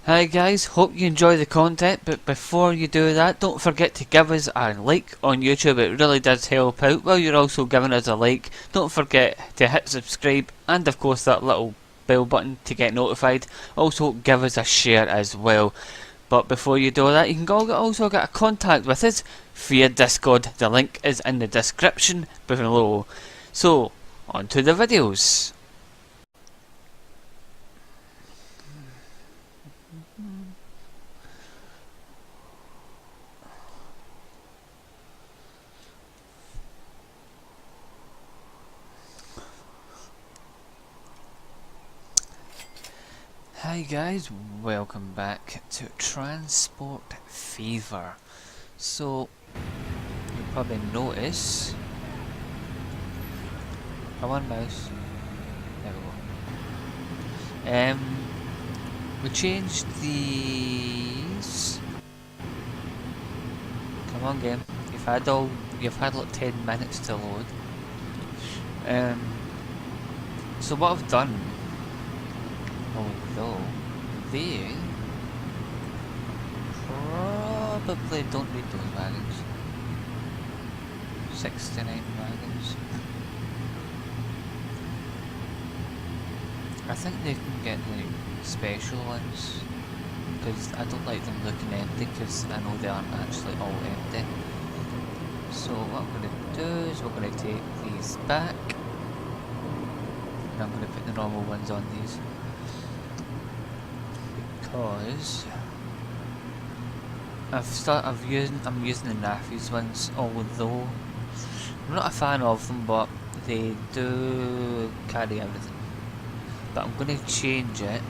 Hi guys, hope you enjoy the content, but before you do that, don't forget to give us a like on YouTube. It really does help out. While you're also giving us a like, don't forget to hit subscribe and of course that little bell button to get notified. Also give us a share as well. But before you do that, you can also get a contact with us via Discord. The link is in the description below. So, on to the videos. Hi guys, welcome back to Transport Fever. So, you'll probably notice... Come on mouse. There we go. We changed these... Come on game, you've had like 10 minutes to load. So what I've done, although they probably don't need those wagons. 69 wagons. I think they can get like special ones, because I don't like them looking empty, because I know they aren't actually all empty. So what I'm going to do is we're going to take these back, and I'm going to put the normal ones on these. Because I'm using the Naffies ones, although I'm not a fan of them, but they do carry everything. But I'm going to change it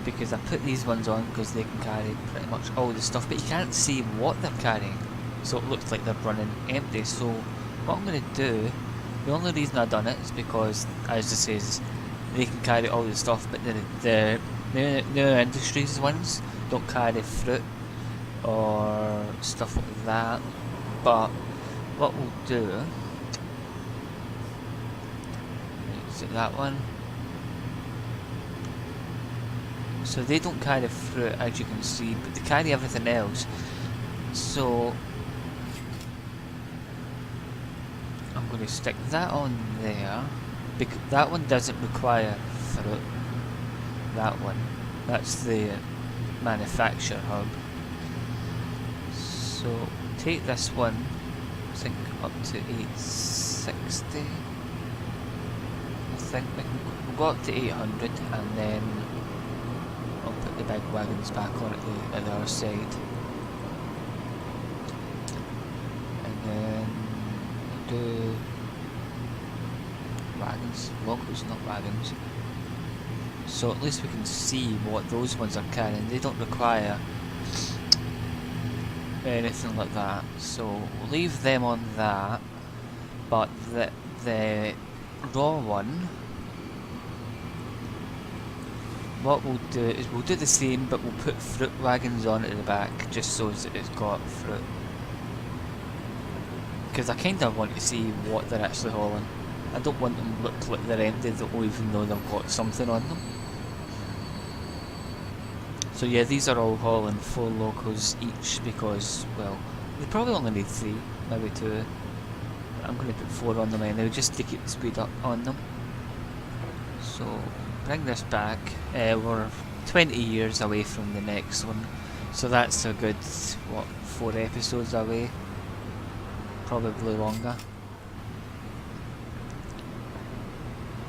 because I put these ones on because they can carry pretty much all the stuff, but you can't see what they're carrying, so it looks like they're running empty. So what I'm going to do, the only reason I've done it is because, as it says, they can carry all the stuff, but the new industries ones don't carry fruit or stuff like that. But what we'll do, is it that one? So they don't carry fruit, as you can see, but they carry everything else. So I'm going to stick that on there. Because that one doesn't require fruit. That one, that's the manufacturer hub. So take this one, I think up to 860. I think we'll go up to 800, and then I'll put the big wagons back on at the other side, and then do wagons, locals, not wagons. So at least we can see what those ones are carrying. They don't require anything like that, so we'll leave them on that. But the raw one, what we'll do is we'll do the same, but we'll put fruit wagons on at the back, just so that it's got fruit. Because I kind of want to see what they're actually hauling. I don't want them to look like they're empty, even though they've got something on them. So yeah, these are all hauling 4 locals each, because, well, they probably only need 3, maybe 2. I'm going to put 4 on them anyway, just to keep the speed up on them. So, bring this back. We're 20 years away from the next one, so that's a good, what, 4 episodes away? Probably longer.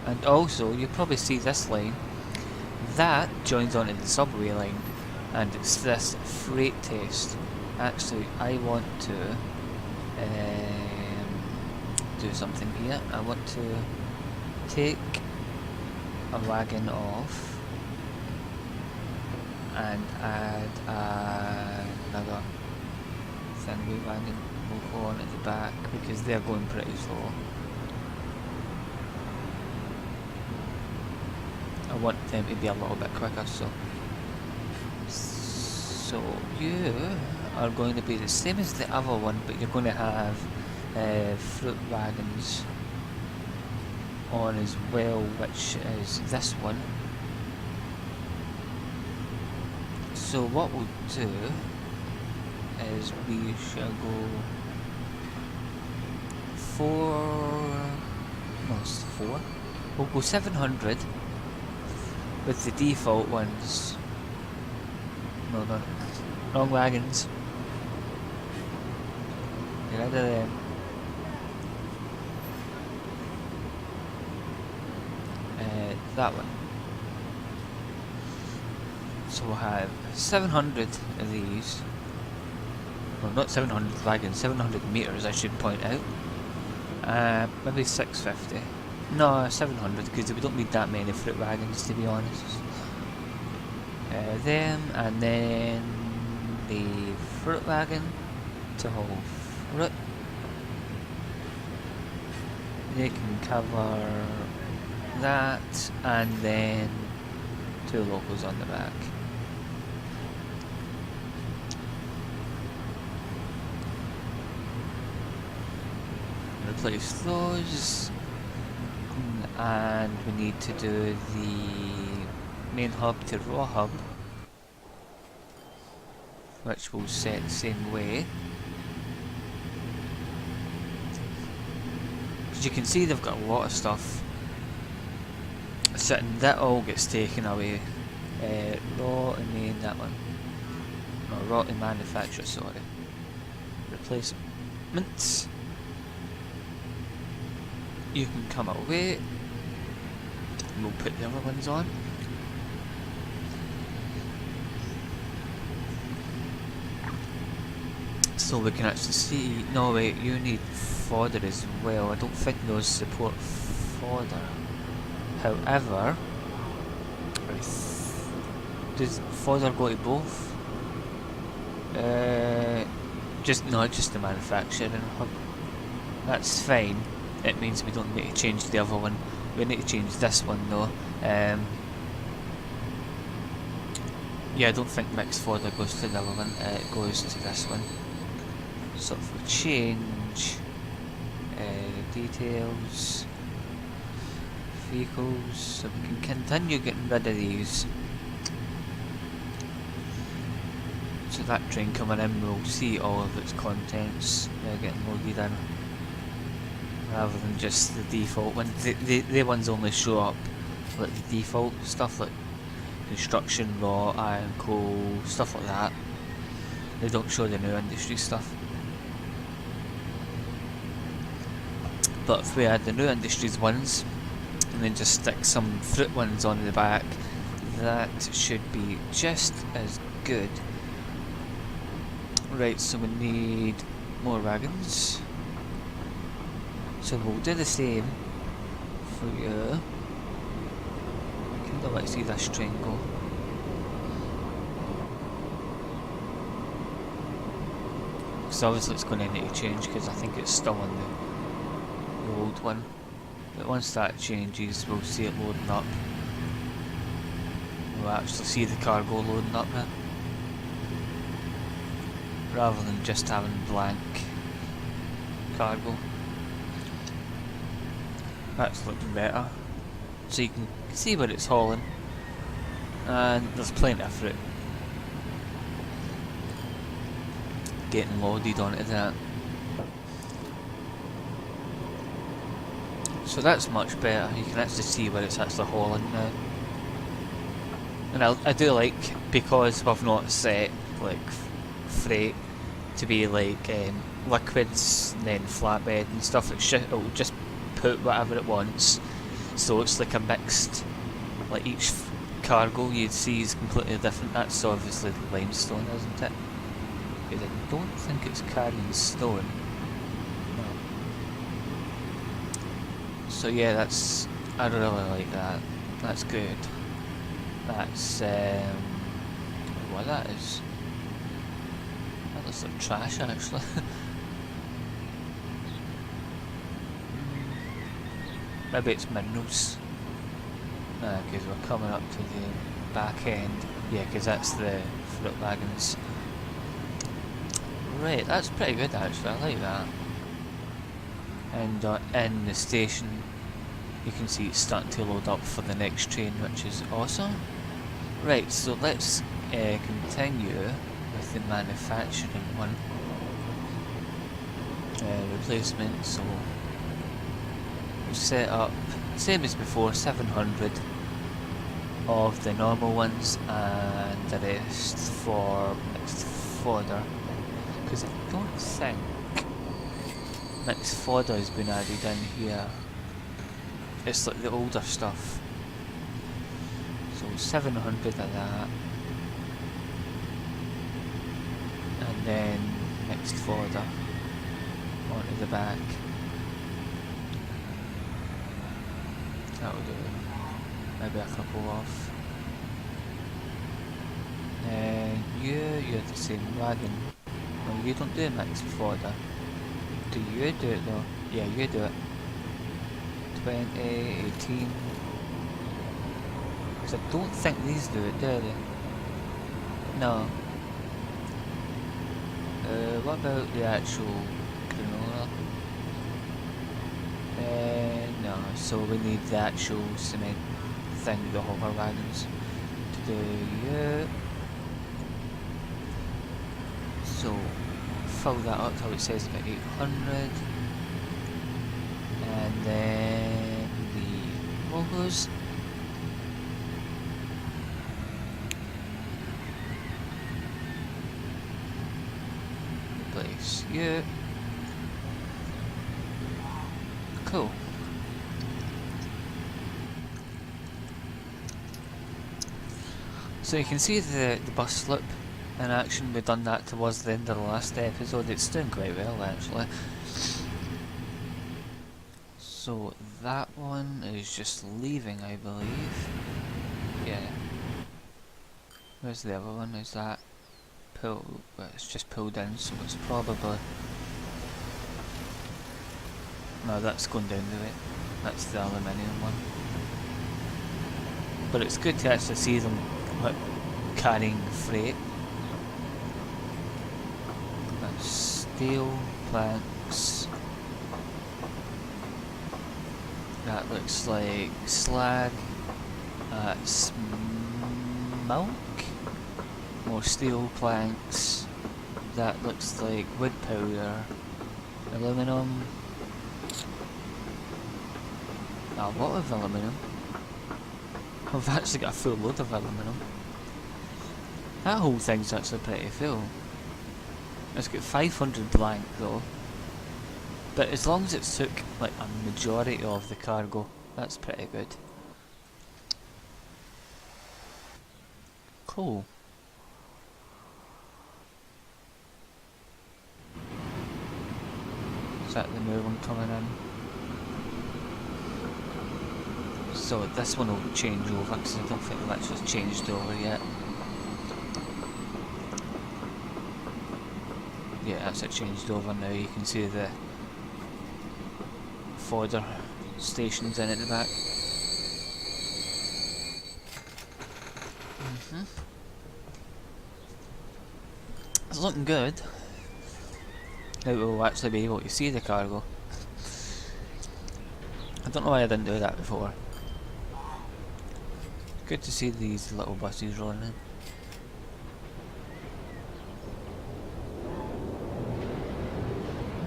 And also, you'll probably see this line. That joins onto the subway line, and it's this freight test. Actually, I want to do something here. I want to take a wagon off and add another thingy wagon. We'll go on at the back because they're going pretty slow. I want them to be a little bit quicker, so you are going to be the same as the other one, but you're going to have fruit wagons on as well, which is this one. So what we'll do is we shall go 4. We'll go 700 with the default ones. No, wrong wagons. Get rid of them. That one. So we'll have 700 of these. Well, not 700 wagons, 700 meters I should point out. Maybe 650. No, 700, because we don't need that many fruit wagons, to be honest. Them, and then the fruit wagon to haul fruit. They can cover that, and then 2 locals on the back. Replace those, and we need to do the main hub to raw hub, which we'll set the same way. As you can see, they've got a lot of stuff sitting. That all gets taken away. Raw and main, that one. No, raw and manufacture, sorry. Replacements. You can come away. We'll put the other ones on. So we can actually see. No, wait, you need fodder as well. I don't think those support fodder. However, does fodder go to both? Just the manufacturing hub. That's fine. It means we don't need to change the other one. We need to change this one though. Yeah, I don't think mixed fodder goes to the other one. It goes to this one. So if we change details, vehicles, so we can continue getting rid of these. So that train coming in, we'll see all of its contents getting loaded in, rather than just the default ones. The ones only show up like the default stuff, like construction, raw, iron, coal, stuff like that. They don't show the new industry stuff. But if we add the new industries ones and then just stick some fruit ones on the back, that should be just as good. Right, so we need more wagons. So we'll do the same for you. I kind of like to see this train go. Because obviously it's going to need to change, because I think it's still on the old one. But once that changes, we'll see it loading up. We'll actually see the cargo loading up now, rather than just having blank cargo. That's looking better. So you can see where it's hauling, and there's plenty of fruit getting loaded onto that. So that's much better. You can actually see where it's actually hauling now. And I do like, because we've not set like freight to be like liquids and then flatbed and stuff, it'll just put whatever it wants. So it's like a mixed, like each cargo you'd see is completely different. That's obviously the limestone, isn't it? Because I don't think it's carrying stone. No. So yeah, I really like that. That's good. That's what that is. That looks like trash actually. Maybe it's minerals. Because we're coming up to the back end. Yeah, because that's the fruit wagons. Right, that's pretty good actually, I like that. And in the station, you can see it's starting to load up for the next train, which is awesome. Right, so let's continue with the manufacturing one. Replacement, so we'll set up, same as before, 700 of the normal ones and the rest for mixed fodder, because I don't think mixed fodder has been added in here. It's like the older stuff. So 700 of that, and then mixed fodder onto the back. That'll do it. Maybe a couple off. And you're the same wagon. No, you don't do mixed fodder. Do you do it though? Yeah, you do it. 20, 18. Because I don't think these do it, do they? No. What about the actual granola? No, so we need the actual cement thing, the hover wagons, to do you. So fill that up till it says about 800, and then the logos. Replace you. Cool. So you can see the bus slip in action. We've done that towards the end of the last episode. It's doing quite well actually. So that one is just leaving, I believe. Yeah. Where's the other one? Is that pulled? Well, it's just pulled in, so it's probably... No, that's going down the way. That's the aluminium one. But it's good to actually see them carrying freight. That's steel planks. That looks like slag. That's milk. More steel planks. That looks like wood powder. Aluminum. A lot of aluminum. I've actually got a full load of aluminum. That whole thing's actually pretty full. It's got 500 blank though. But as long as it took like a majority of the cargo, that's pretty good. Cool. Is that the new one coming in? So this one will change over because I don't think the actually changed over yet. Yeah, that's it, changed over now. You can see the fodder stations in at the back. It's looking good. Now we'll actually be able to see the cargo. I don't know why I didn't do that before. Good to see these little buses rolling in.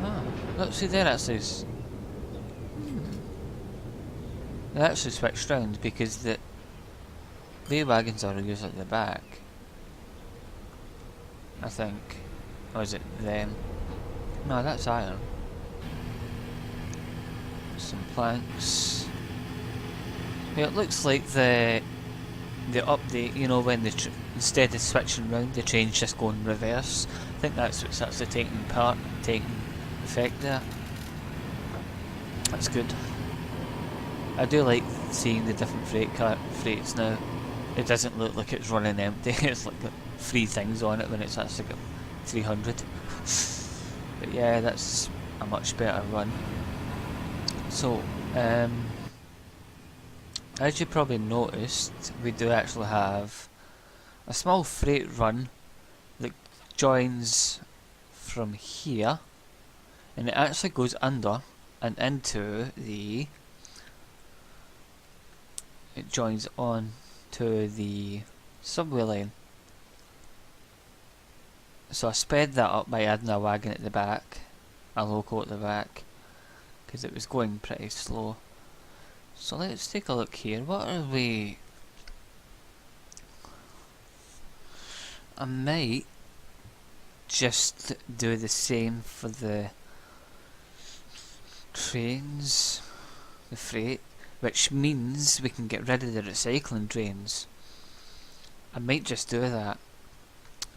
Ah, look, see there it says. They actually switched round because the wagons are used at the back. I think. Or is it them? No, that's iron. Some planks. Yeah, it looks like the update, you know, when they instead of switching round, the train's just going reverse. I think that's what's actually taking effect there. That's good. I do like seeing the different freights now. It doesn't look like it's running empty. It's like got 3 things on it when it's actually got 300. But yeah, that's a much better run. So, as you probably noticed, we do actually have a small freight run that joins from here, and it actually goes under and into the... It joins on to the subway line. So I sped that up by adding a wagon at the back, a loco at the back, because it was going pretty slow. So let's take a look here. What are we? I might just do the same for the trains, the freight, which means we can get rid of the recycling trains. I might just do that.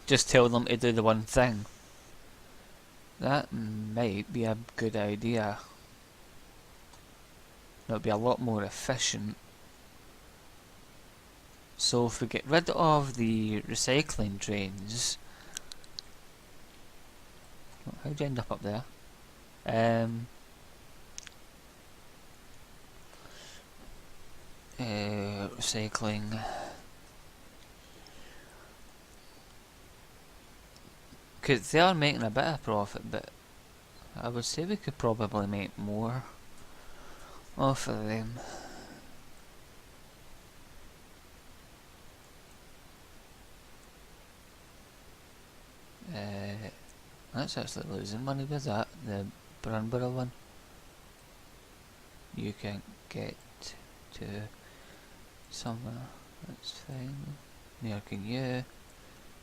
Just tell them to do the one thing. That might be a good idea. It'll be a lot more efficient. So if we get rid of the recycling trains... How'd you end up there? Recycling... Because they are making a bit of profit, but I would say we could probably make more off of them. That's actually losing money with that, the Brunborough one. You can get to somewhere, that's fine. Near can you?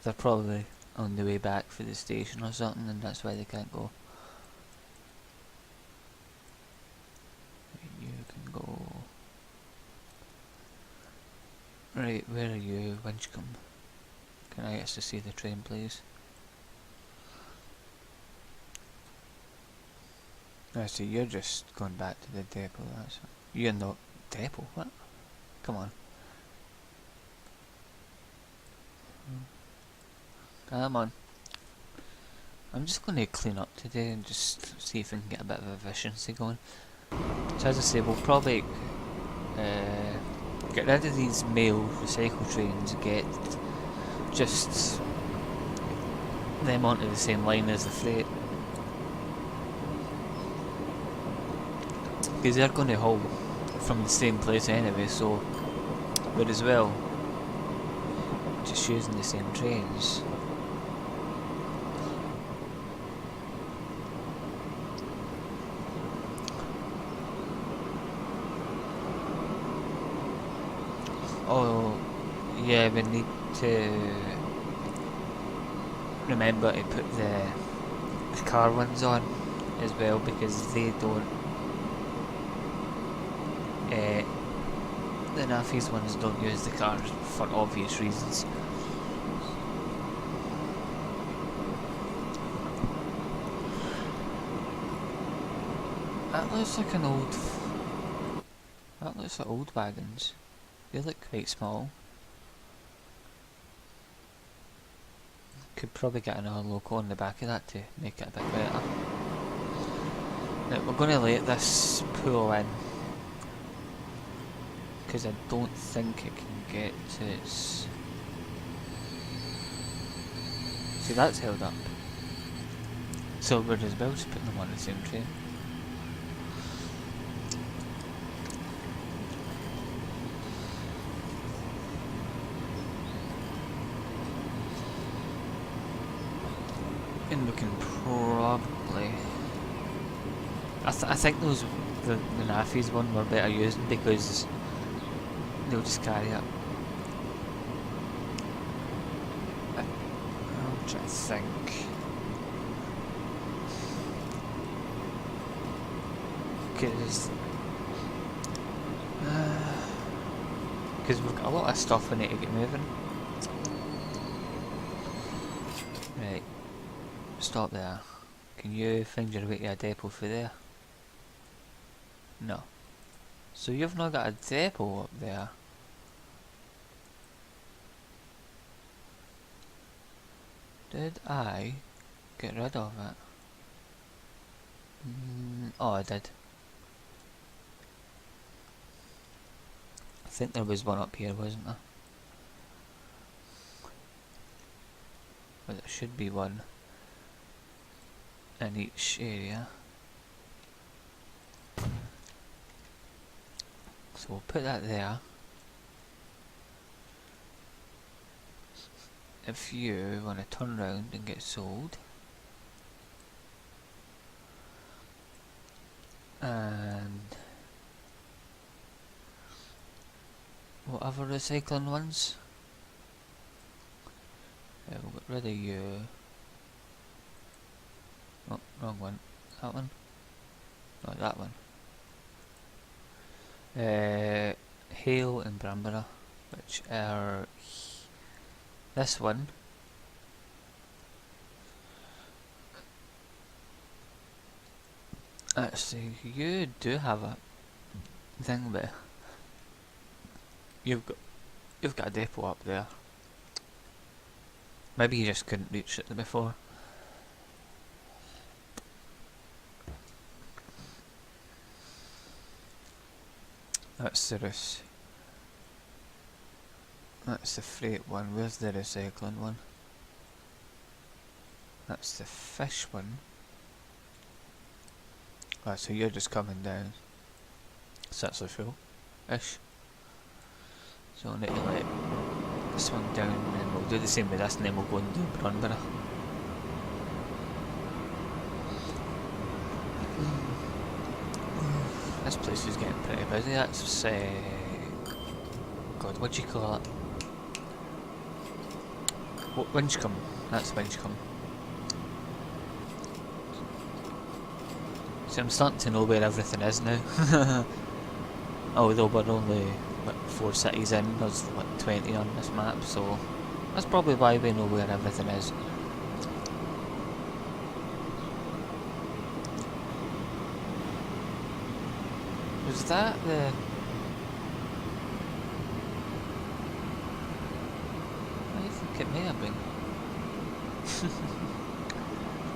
They're probably on the way back for the station or something, and that's why they can't go. You can go. Right, where are you, Winchcombe? Can I get to see the train, please? I see, you're just going back to the depot, that's it. You're not depot, what? Come on. Come on. I'm just going to clean up today and just see if we can get a bit of efficiency going. So as I say, we'll probably get rid of these mail recycle trains, get just them onto the same line as the freight. Because they're going to haul from the same place anyway, so we're as well just using the same trains. Oh yeah, we need to remember to put the car ones on as well, because they don't the Nafis ones don't use the cars for obvious reasons. That looks like an old... That looks like old wagons. They look quite small. Could probably get another loco on the back of that to make it a bit better. Now we're going to let this pull in, because I don't think it can get to its... See, that's held up. So we're as well just putting them on the same train. And we can probably... I think those, the Nafis one were better used because they'll just carry it. I'm trying to think. Because we've got a lot of stuff we need to get moving. Right. Stop there. Can you find your way to a depot for there? No. So you've not got a depot up there? Did I get rid of it? Oh, I did. I think there was one up here, wasn't there? Well, there should be one in each area. So we'll put that there. if you want to turn around and get sold, and whatever recycling ones, we'll get rid of you. Oh, wrong one. That one? No, that one. Hale and Bramborough, which are this one. Actually, you do have a thing, but you've got a depot up there. Maybe you just couldn't reach it before. That's the that's the freight one. Where's the recycling one? That's the fish one. Ah, so you're just coming down. So that's a full-ish. So I'll need to let this one down, and we'll do the same with this, and then we'll go and do Brunborough. This place is getting pretty busy. That's God, what do you call it? What, Winchcombe? That's Winchcombe. See, I'm starting to know where everything is now. Although we're only what, 4 cities in, there's what 20 on this map, so that's probably why we know where everything is. Was that the... I think it may have been.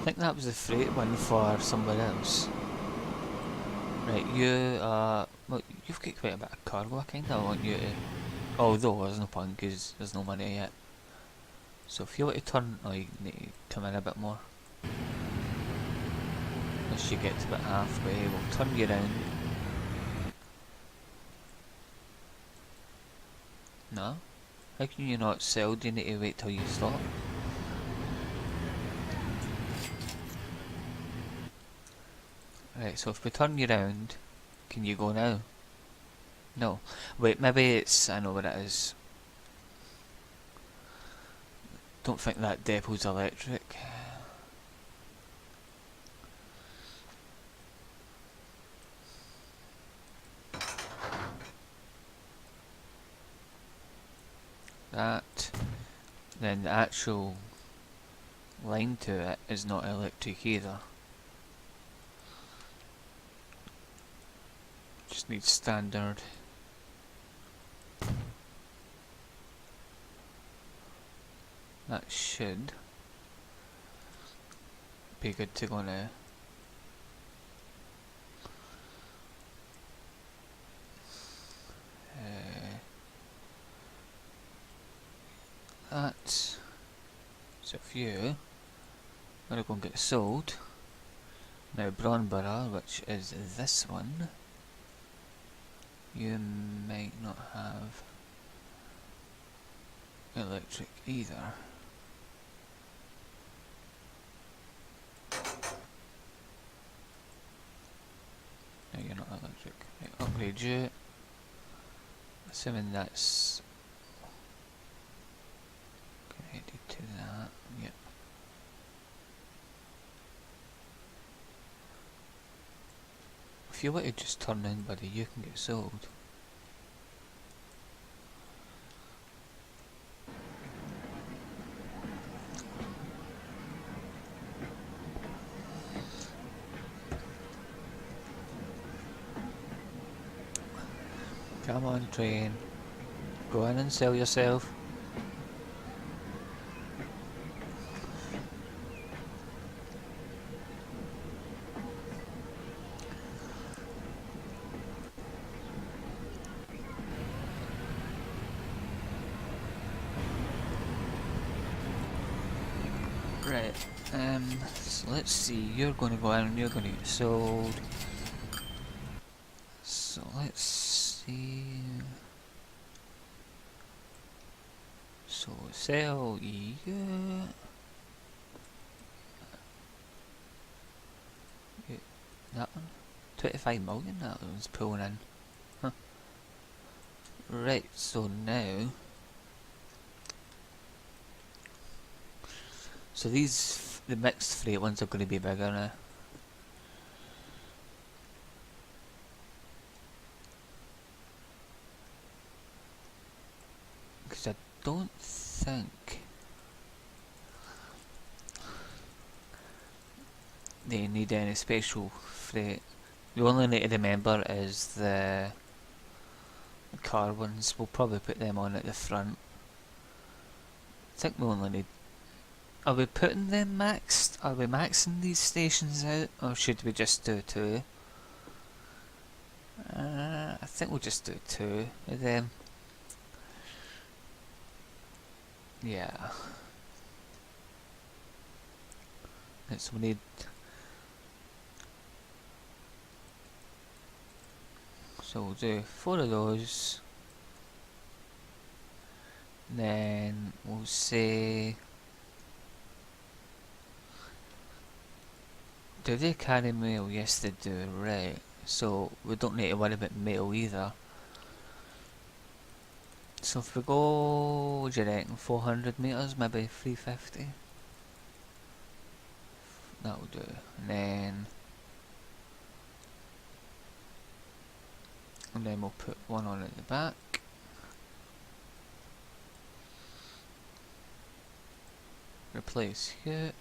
I think that was the freight one for somewhere else. Right, you well, you've got quite a bit of cargo. I kinda want you to... Although there's no point because there's no money yet. So if you want to turn... Oh, you need to come in a bit more. Once you get to about halfway, we'll turn you around. No? How can you not sell? Do you need to wait till you stop? Right, so if we turn you round, can you go now? No. Wait, maybe it's... I know what it is. Don't think that depot's electric. That... Then the actual line to it is not electric either. Just needs standard. That should be good to go now. That. So if you want to go and get sold, now Bronborough, which is this one, you might not have electric either. No, you're not electric. Right, upgrade you. Assuming that's connected to that. Yep. If you want to just turn in, buddy, you can get sold. Come on, train. Go in and sell yourself. Right, so let's see, you're going to go in and you're going to get sold. So let's see. So So sell you. That one? 25 million that one's pulling in. Huh. Right, so now. So these, the mixed freight ones are going to be bigger now. Because I don't think they need any special freight. The only thing to remember is the car ones. We'll probably put them on at the front. I think we only need... Are we putting them maxed? Are we maxing these stations out? Or should we just do 2? I think we'll just do 2 of them. Yeah. Right, so we need... So we'll do 4 of those. Then we'll say... Do they carry mail? Yes they do, right. So we don't need to worry about mail either. So if we go, what do you reckon, 400 metres, maybe 350? That'll do. And then we'll put one on at the back. Replace here.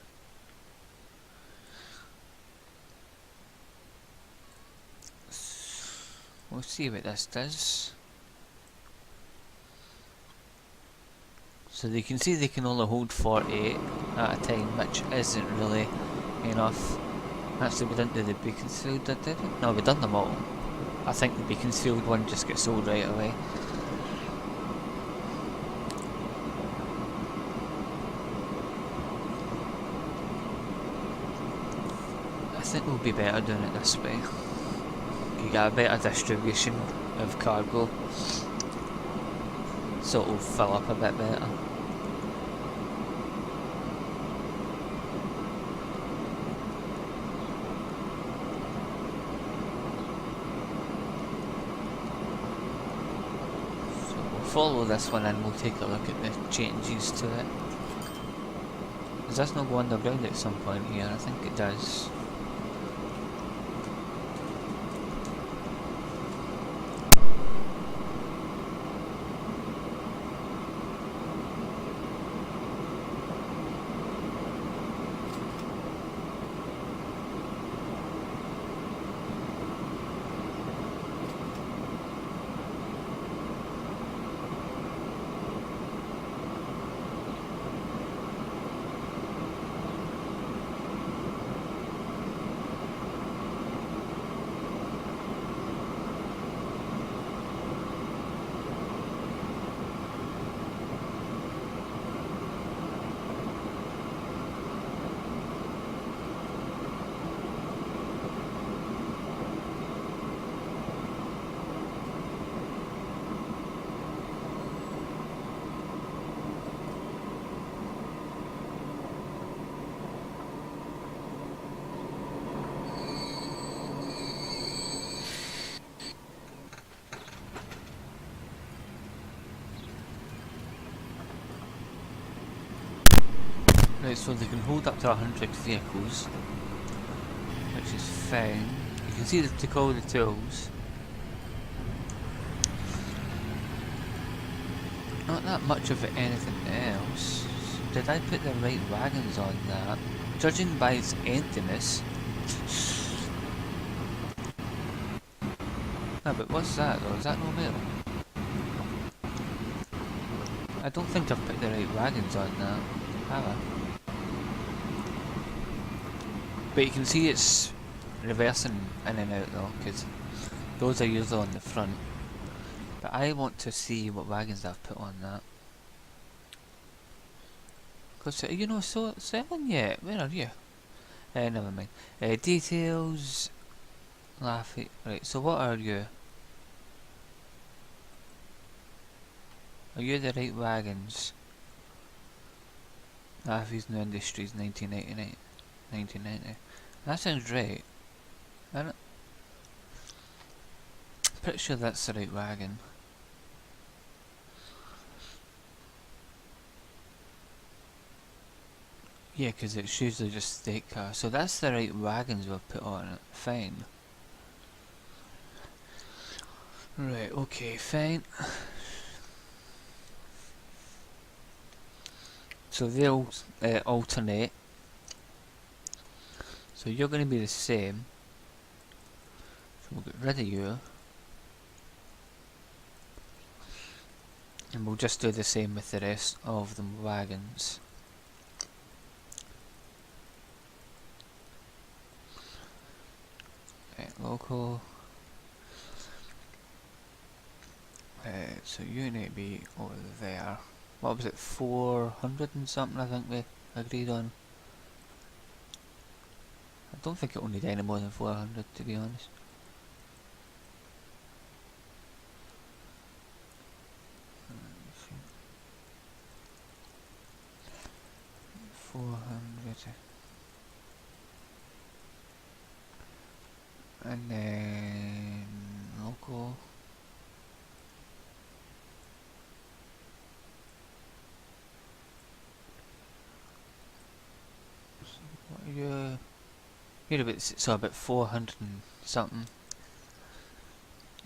We'll see what this does. So you can see they can only hold 48 at a time, which isn't really enough. Actually, we didn't do the Beaconsfield, did we? No, we done them all. I think the Beaconsfield one just gets sold right away. I think we'll be better doing it this way. You get a better distribution of cargo, so it'll fill up a bit better. So we'll follow this one and we'll take a look at the changes to it. Does this not go underground at some point here? I think it does. Right, so they can hold up to 100 vehicles, which is fine. You can see they took all the tools. Not that much of anything else. Did I put the right wagons on that? Judging by its emptiness. Ah, but what's that though? Is that no mail? I don't think I've put the right wagons on that, have I? But you can see it's reversing in and out though, because those are usually on the front. But I want to see what wagons I've put on that. Because, you know, so selling yet? Where are you? Never mind. Details. Laffy. Right, so what are you? Are you the right wagons? Avies in the Industries 1989. 1990. That sounds right. I'm pretty sure that's the right wagon. Yeah, because it's usually just state car. So that's the right wagons we've put on it. Fine. Right, okay, fine. So they'll alternate. So you're going to be the same. So we'll get rid of you. And we'll just do the same with the rest of the wagons. Right, local. So you need to be over there. What was it, 400 and something I think we agreed on. I don't think it'll need any more than 400 to be honest. Let's see. 400. And then local. So what are you? You're about 400 and something.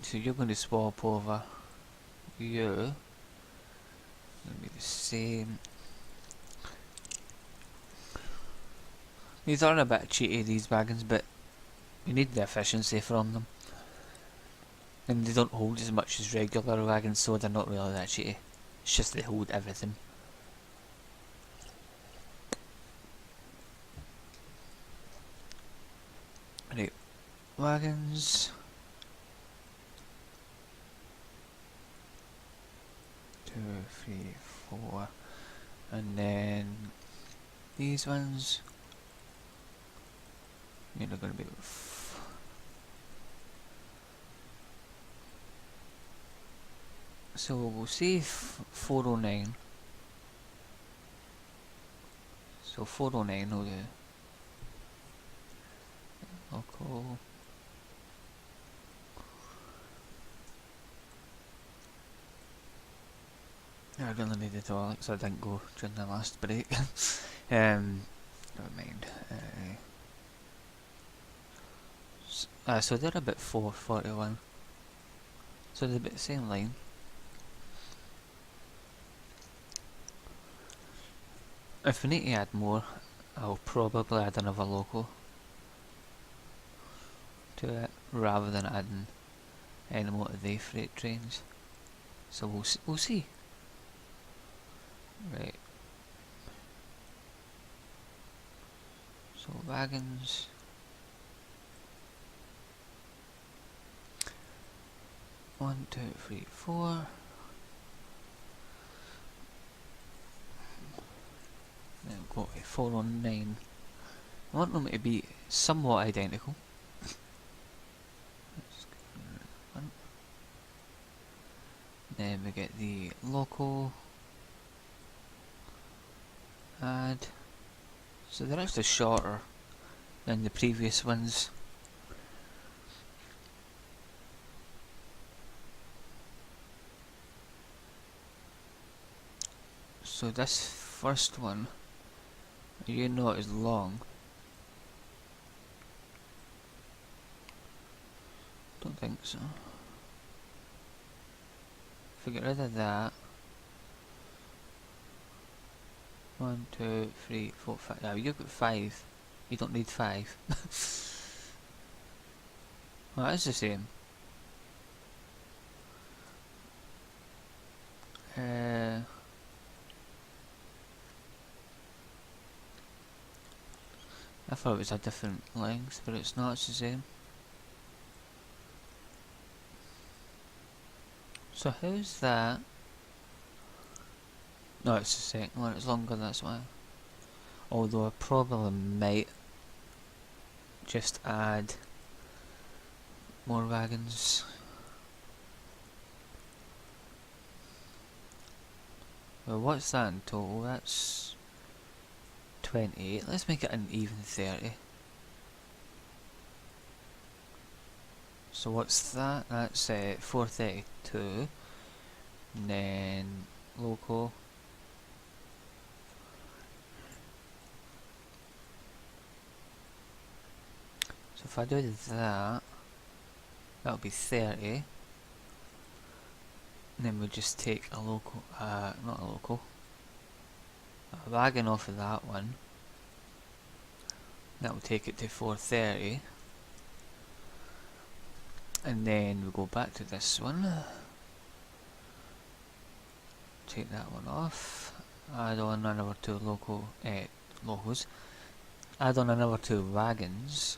So you're going to swap over. You going to be the same. These are a bit cheaty, these wagons, but you need the efficiency from them. And they don't hold as much as regular wagons, so they're not really that cheaty. It's just they hold everything. Right, wagons. 2, 3, 4, and then these ones. You're going to be. So we'll see 409. So 409 will do. Local. I really need the toilet because I didn't go during the last break. Never mind. So they're about 441. So they're about the same line. If we need to add more, I'll probably add another local to it rather than adding any more of the freight trains. So we'll see. Right. So wagons. One, two, three, four. Then we'll go to 409. I want them to be somewhat identical. Then we get the local. Add. So they're actually shorter than the previous ones. So this first one, you know, is long. Don't think so. If we get rid of that. 1, 2, 3, 4, 5. Yeah, you've got 5. You don't need 5. Well, that's the same. I thought it was a different length, but it's not, it's the same. So how's that? No, it's the second one, it's longer, that's why. Although I probably might just add more wagons. Well, what's that in total? That's 28. Let's make it an even 30. So what's that? That's 432. And then local. So if I do that, that'll be 30. And then we'll just take a local, not a local, a wagon off of that one. That will take it to 430. And then we'll go back to this one. Take that one off. Add on another 2 locals. Add on another 2 wagons.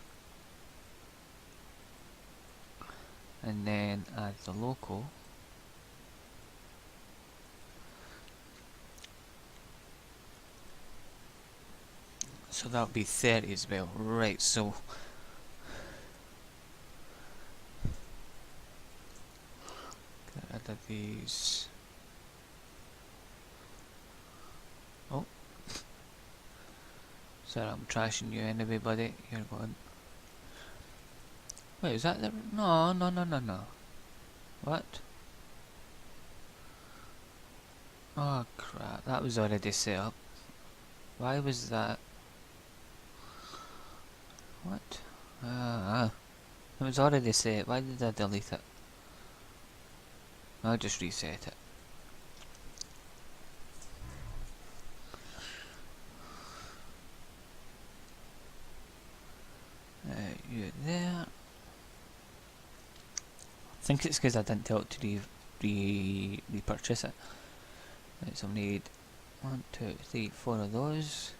And then add the local. So that'll be 30 as well. Right, so get rid of these. Oh, sorry, I'm trashing you anyway, buddy. You're going. Wait, is that the? No. What? Oh crap! That was already set up. Why was that? What? It was already set. Why did I delete it? I'll just reset it. You there. I think it's because I didn't tell it to repurchase it. Right, so we need 1, 2, 3, 4 of those.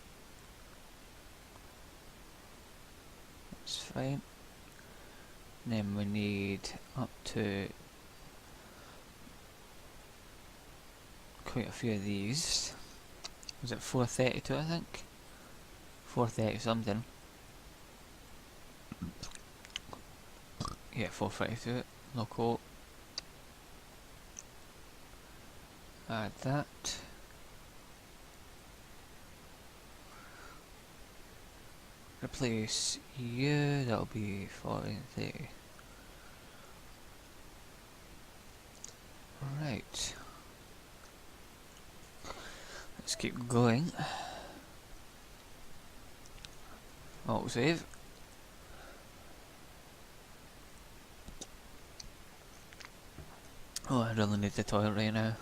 That's fine. And then we need up to quite a few of these. Was it 432, I think? 430 something. Yeah, 432. Local. Add that. Replace you, that'll be 40 and 30. Right. Let's keep going. Auto save. Oh, I really need the toilet right now.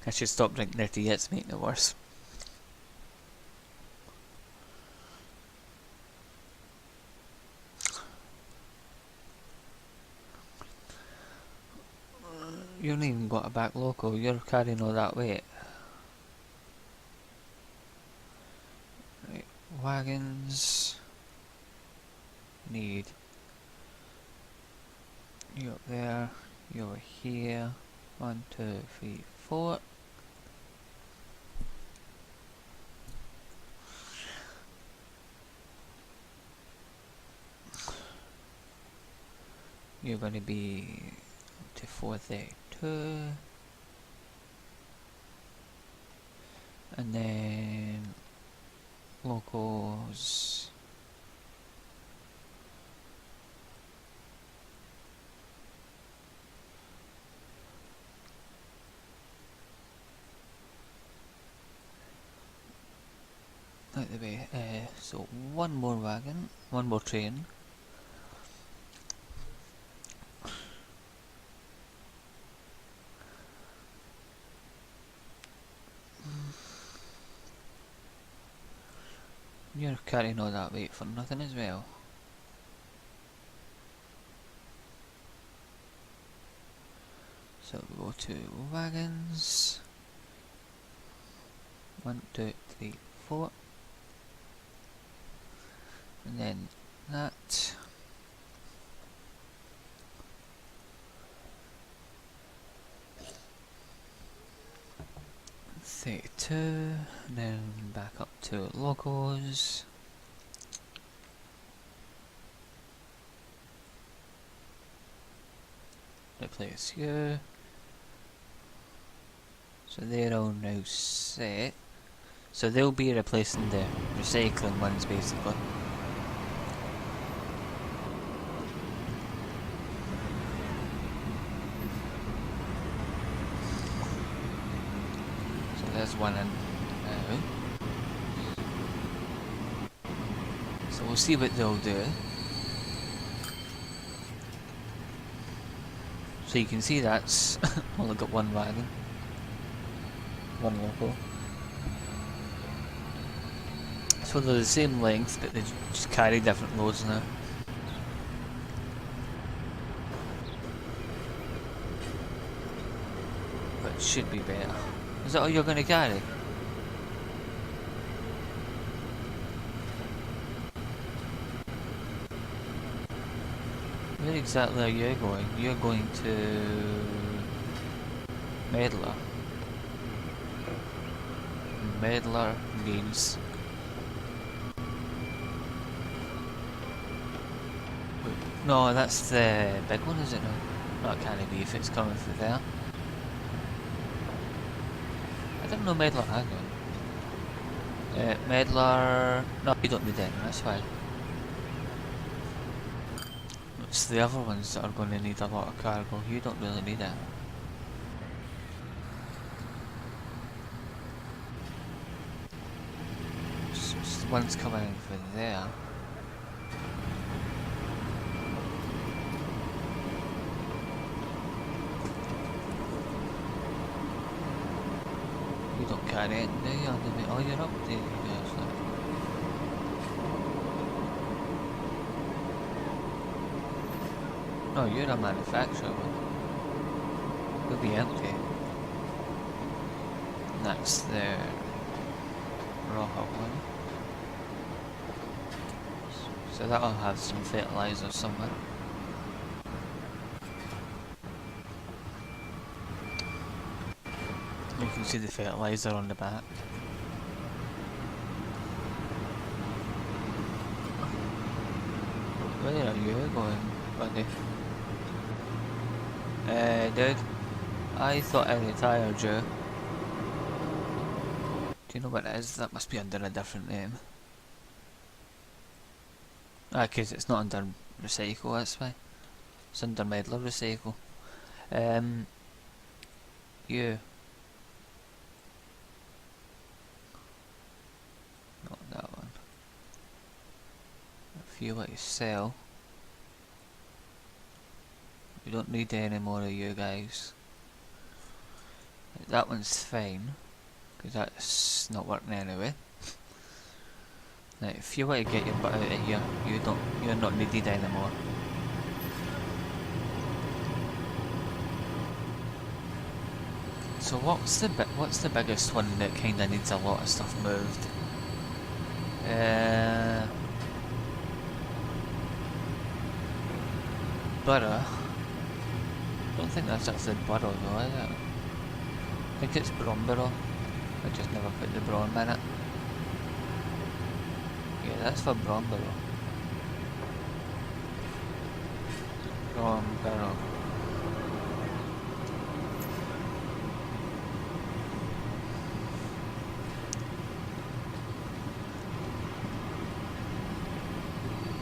I should stop drinking their tea, it's making it worse. You haven't even got a back local, you're carrying all that weight. Right, wagons. Need you up there, you over here. 1, 2, 3, 4. You're going to be up to 432. And then locals. Out the way. So one more wagon, one more train. You're carrying all that weight for nothing as well. So we go to wagons. 1, 2, 3, 4. And then that. Two, and then back up to locals. Replace you. So they're all now set. So they'll be replacing the recycling ones basically. So there's one in now. So we'll see what they'll do. So you can see that's only got one wagon. One local. So they're the same length, but they just carry different loads now. But it should be better. Is that all you're going to carry? Where exactly are you going? You're going to Medlar. Medlar means no, that's the big one, is it no? That can't be if it's coming through there. I didn't know Medlar had one. Medlar... No, you don't need any, that's fine. It's the other ones that are going to need a lot of cargo. You don't really need it. Just one's coming in for there. You don't carry it, do you? Oh, you're up there, yes. No, you're a manufacturer one. It'll be empty. That's the raw hot one. So that'll have some fertilizer somewhere. You can see the fertilizer on the back. Where are you going, buddy? Dude, I thought I retired you. Do you know what it is? That must be under a different name. Ah, because it's not under Recycle, that's why. It's under Medlar Recycle. You. Not that one. If you want to sell, we don't need any more of you guys. That one's fine, because that's not working anyway. Now, if you want to get your butt out of here, you're not needed anymore. So what's the biggest one that kinda needs a lot of stuff moved? Butter. I don't think that's actually butter though, is it? I think it's Bromborough. I just never put the Brom in it. Yeah, that's for Bromborough. Bromborough.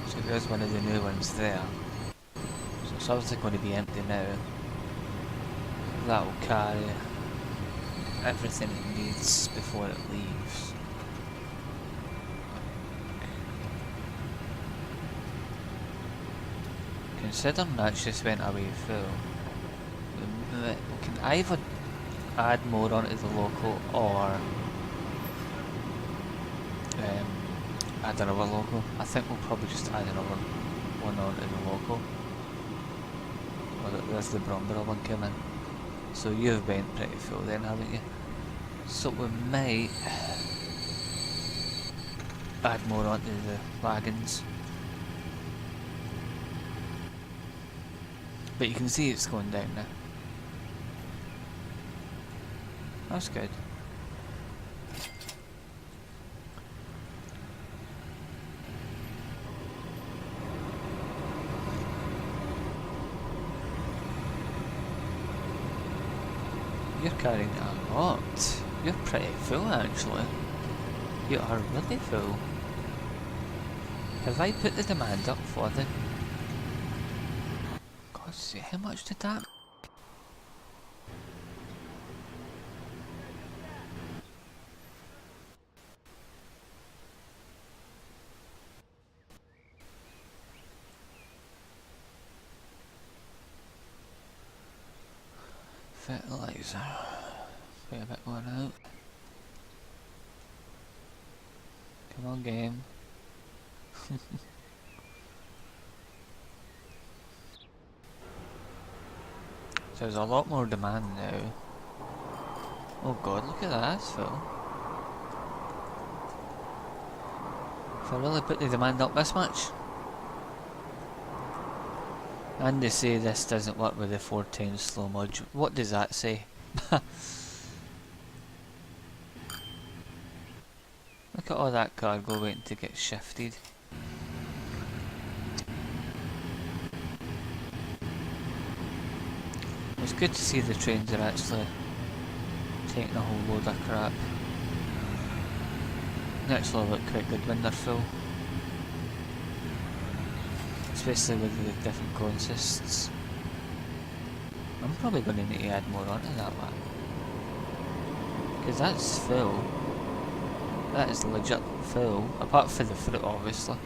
So there's one of the new ones there. So it's obviously going to be empty now. That'll carry everything it needs before it leaves. Considering that's just went away full, we can either add more onto the local or add another local. I think we'll probably just add another one onto the local. Well, there's the Bromborough one coming. So you've been pretty full then, haven't you? So we might add more onto the wagons. But you can see it's going down now. That's good. You're carrying a lot. You're pretty full actually. You are really full. Have I put the demand up for them? God, see, how much did that? Fertilizer. Put a bit more out. Come on, game. So there's a lot more demand now. Oh god, look at that, it's full. If I really put the demand up this much. And they say this doesn't work with the 4 times slow mod. What does that say? Look at all that cargo waiting to get shifted. It's good to see the trains are actually taking a whole load of crap. They actually look quite good when they're full. Especially with the different consists. I'm probably going to need to add more onto that one. Because that's full. That is legit full. Apart from the fruit, obviously.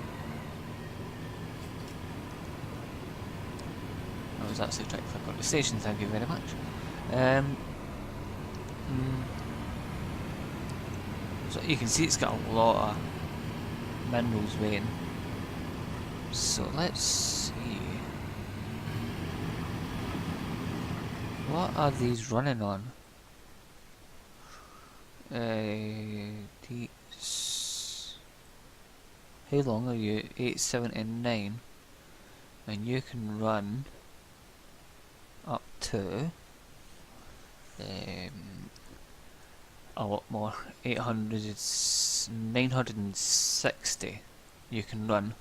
I was actually trying to click on the station, thank you very much. So you can see it's got a lot of minerals waiting. So let's see. What are these running on? How long are you? 879. And you can run up to a lot more. 800, it's 960 you can run.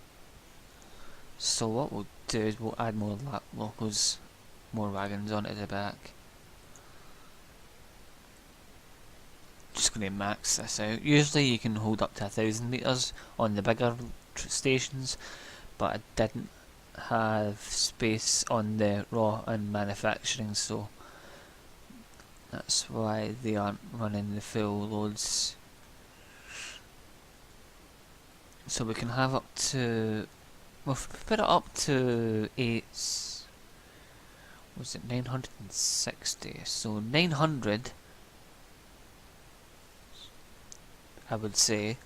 So what we'll do is we'll add more locals, more wagons onto the back. Just going to max this out. Usually you can hold up to 1,000 meters on the bigger stations, but I didn't have space on the raw and manufacturing, so that's why they aren't running the full loads. So we can have up to, we'll put it up to 8, was it 960? So 900, I would say.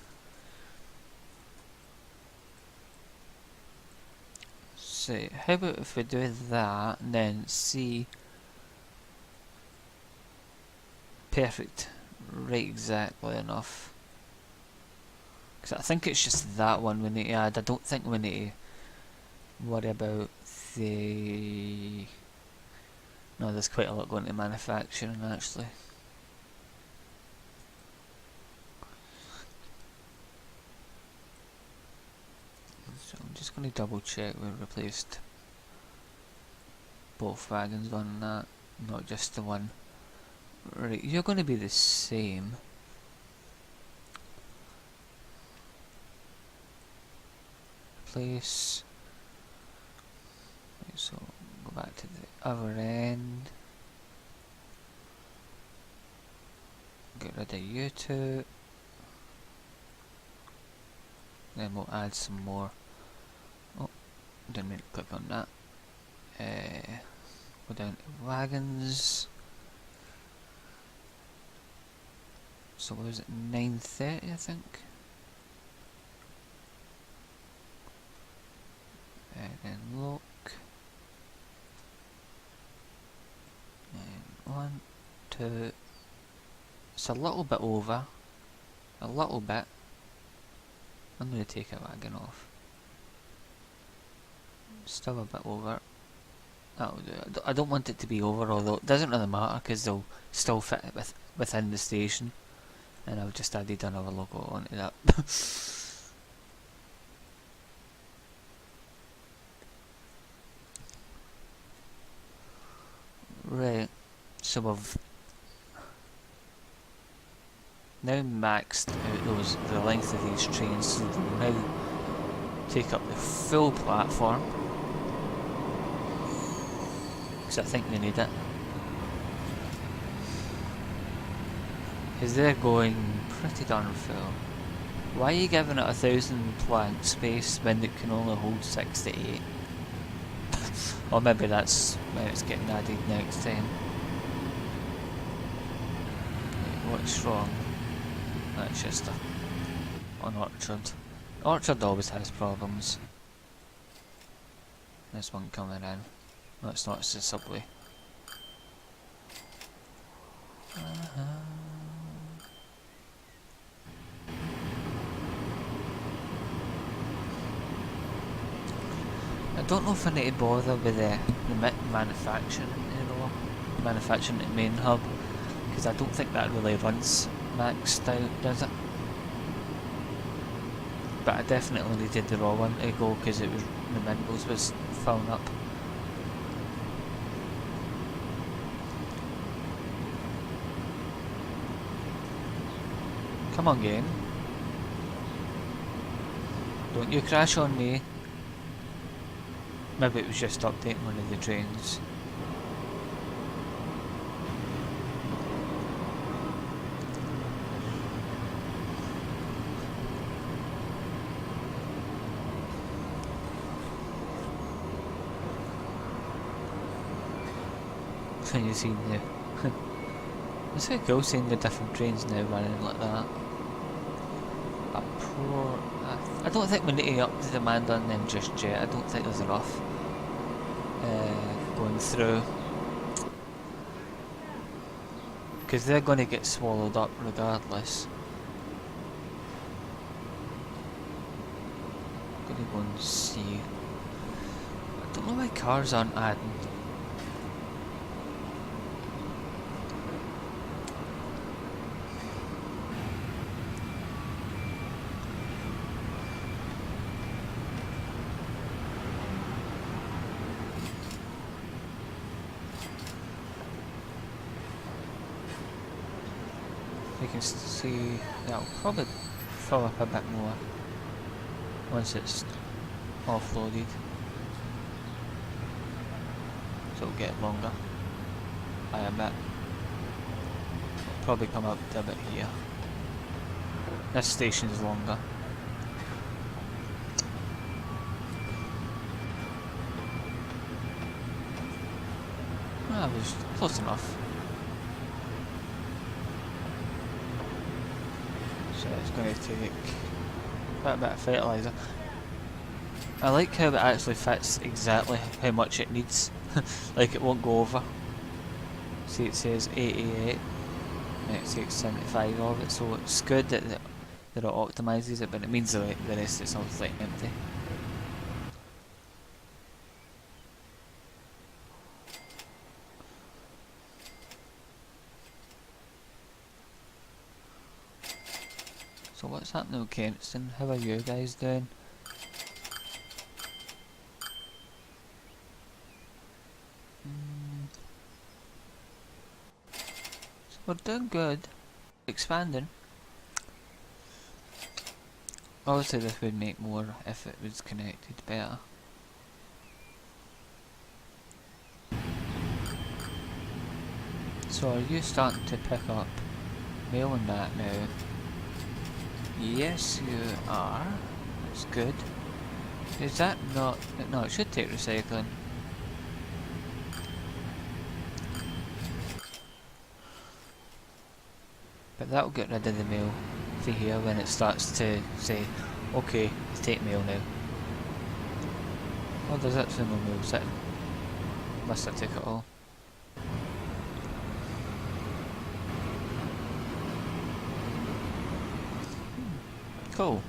So how about if we do that and then see, perfect, right, exactly enough. Because I think it's just that one we need to add. I don't think we need to worry about the... No, there's quite a lot going to manufacturing actually. So I'm just going to double check we replaced both wagons on that, not just the one. Right, you're going to be the same. Replace. Right, so go back to the other end. Get rid of you two. Then we'll add some more. Oh, didn't mean to click on that. Go down to wagons. So what was it, 930 I think? And then look. And 1, 2. It's a little bit over. A little bit. I'm going to take a wagon off. Still a bit over. That'll do. I don't want it to be over, although it doesn't really matter because they'll still fit within the station. And I've just added another logo onto that. Right, so now maxed out the length of these trains, so they will now take up the full platform, because I think they need it. Because they're going pretty darn full. Why are you giving it 1,000 planned space when it can only hold 6 to 8? Or maybe that's when it's getting added next time. What's wrong? That's just an orchard. Orchard always has problems. This one coming in. No, it's not, it's the subway. I don't know if I need to bother with the manufacturing, manufacturing at the main hub, because I don't think that really runs maxed out, does it? But I definitely needed the raw one to go because it was the Mintos was filling up. Come on, game. Don't you crash on me. Maybe it was just updating one of the trains. Can you see the... It's so cool seeing the different trains now running like that. But poor... I don't think we need to up the demand on them just yet. I don't think there's enough going through. Because they're going to get swallowed up regardless. I'm going to go and see. I don't know why cars aren't adding. You can see that'll probably fill up a bit more once it's offloaded, so it'll get longer by a bit. It'll probably come up to a bit here. This station's longer. That was close enough. So it's going to take quite a bit of fertiliser. I like how it actually fits exactly how much it needs. Like it won't go over. See, it says 88 and it takes 75 of it, so it's good that it optimises it, but it means the rest is all like empty. So what's happening with Kempston? How are you guys doing? So we're doing good. Expanding. Obviously this would make more if it was connected better. So are you starting to pick up mail on that now? Yes, you are. That's good. Is that not... No, it should take recycling. But that'll get rid of the mail for here when it starts to say, okay, take mail now. Oh, there's actually no mail sitting. Must have took it all. Cool.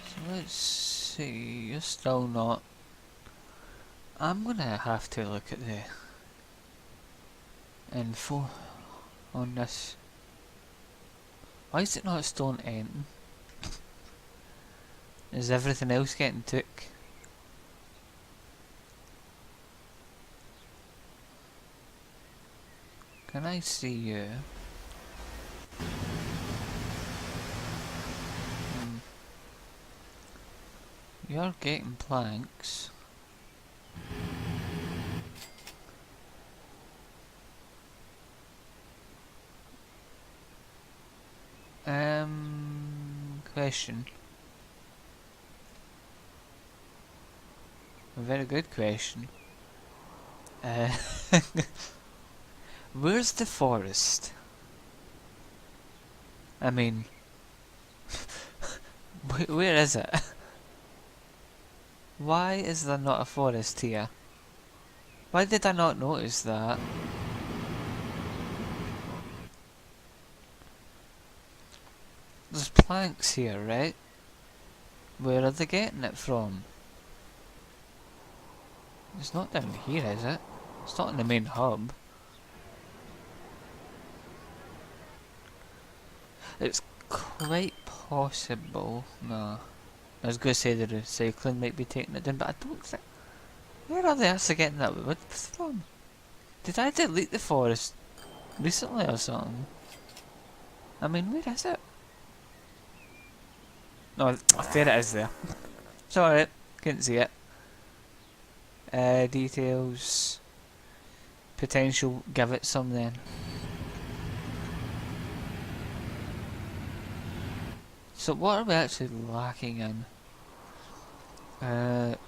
So let's see, you're still not... I'm gonna have to look at the info on this. Why is it not stone end? Is everything else getting took? Can I see you? You're getting planks. Question. A very good question. Where's the forest? I mean, where is it? Why is there not a forest here? Why did I not notice that? There's planks here, right? Where are they getting it from? It's not down here, is it? It's not in the main hub. It's quite possible. No. I was going to say the recycling might be taking it down, but I don't think... Where are they actually getting that wood from? Did I delete the forest recently or something? I mean, where is it? No, there it is there. Sorry, couldn't see it. Details. Potential, give it some then. So what are we actually lacking in?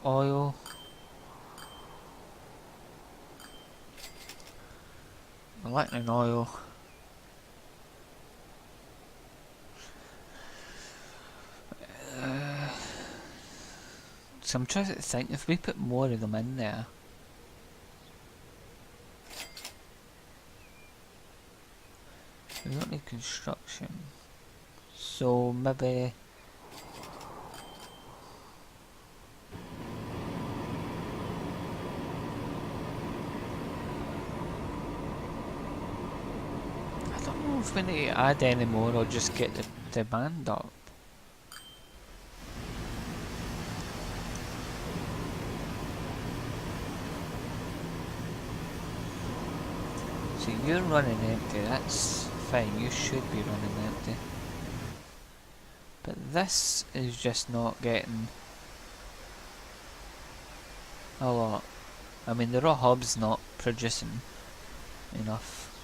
Oil. We're lacking in oil. So I'm trying to think, if we put more of them in there. We don't need construction. So maybe... I don't know if we need to add any more or just get the demand up. So you're running empty, that's fine, you should be running empty. But this is just not getting a lot. I mean, the raw hub's not producing enough.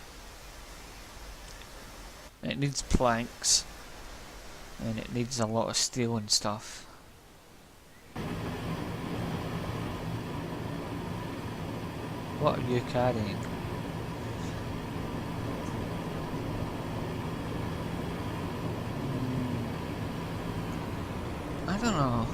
It needs planks, and it needs a lot of steel and stuff. What are you carrying? I don't know.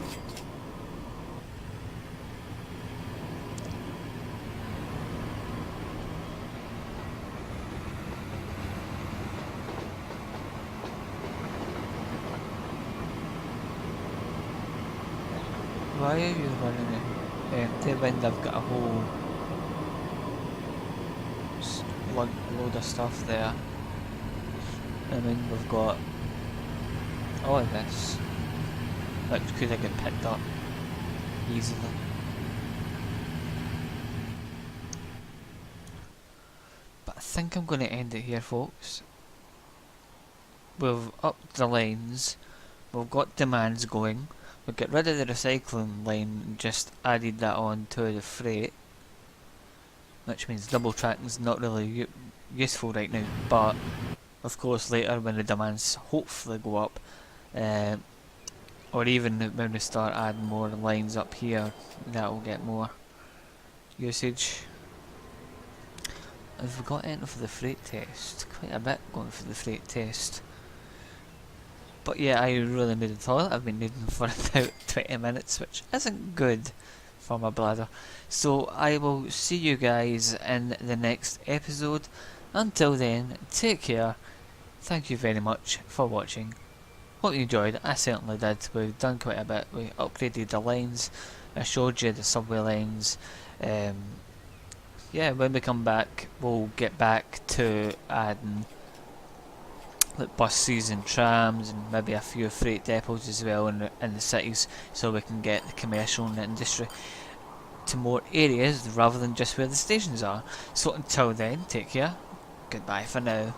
Why are you running it empty when they've got a whole load of stuff there? I mean, we've got all of this, which could have got picked up easily. But I think I'm going to end it here, folks. We've upped the lanes, we've got demands going, we've got rid of the recycling line and just added that on to the freight, which means double tracking's not really useful right now, but of course later when the demands hopefully go up, or even when we start adding more lines up here, that will get more usage. Have we got anything for the freight test? Quite a bit going for the freight test. But yeah, I really need a toilet. I've been needing for about 20 minutes, which isn't good for my bladder. So I will see you guys in the next episode. Until then, take care. Thank you very much for watching. Hope you enjoyed. I certainly did. We've done quite a bit. We upgraded the lines. I showed you the subway lines. Yeah, when we come back, we'll get back to adding like buses and trams and maybe a few freight depots as well in the cities, so we can get the commercial and the industry to more areas rather than just where the stations are. So until then, take care. Goodbye for now.